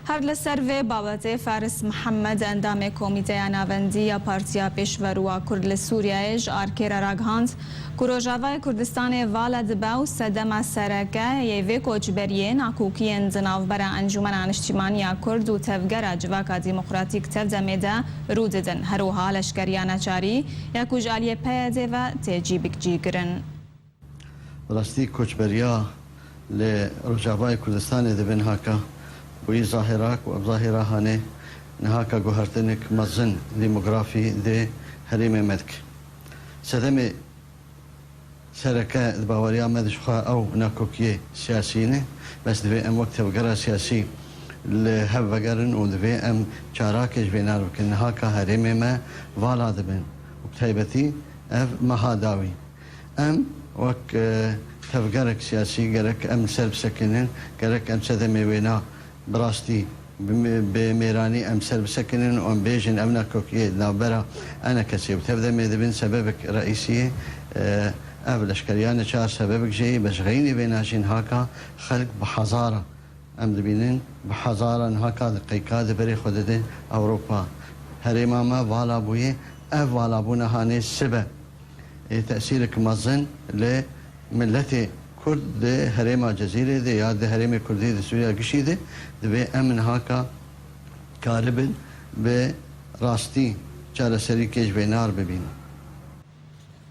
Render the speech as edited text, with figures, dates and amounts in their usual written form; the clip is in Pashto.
هر لسر و بابت فارس محمد اندام کمیته ناوندی پارتیا پیشورو کرد سوریایش آرکیر راگهاند کروجاوای کردستان والد باو سدم سرکه یوی کوچبریه ناکوکی انزناو برا انجمن انشتیمانی کرد و تفگر جواکا دیمقراطیک تفدمیده روددن هروها لشکریان چاری یا کجالی پیده و تجیبک جیگرن. راستی کوچبریا لرجاوای کردستان دبن هاکا وی ظاهراک و ظاهرا هانه نهاکا گوهرتنک مزن دیموغرافی ده هریم مدک سدم سرکه باوریا مدشخوا او ناکوکیه سیاسینه بس دوی ام وقت وقرا سیاسی لهف وقرن و دوی ام چاراکش بینار بکن نهاکا هریم ما والا دبن وكتايبتي اف مهاداوي ام وك تفقرك سياسي قرك ام سرب سكنن قرك ام سدمي وينا براستي بميراني ام سرب سكنن وام بيجن امنا كوكيه نابرا انا كسي وتبدا ميدبن سببك رئيسيه اف الاشكريان شار سببك جاي بس غيني بيناشين هاكا خلق بحضاره ام دبينن بحضاره هاكا دقيقات بري خددن اوروبا هريما ما فالا بويه اف فالا بونا هاني سبب تأثيرك مزن لملتي كرد هريما جزيرة دي يا ده هريما كردي دي سوريا قشي دي دي امن هاكا كاربن براستي جال سريكيش بينار ببين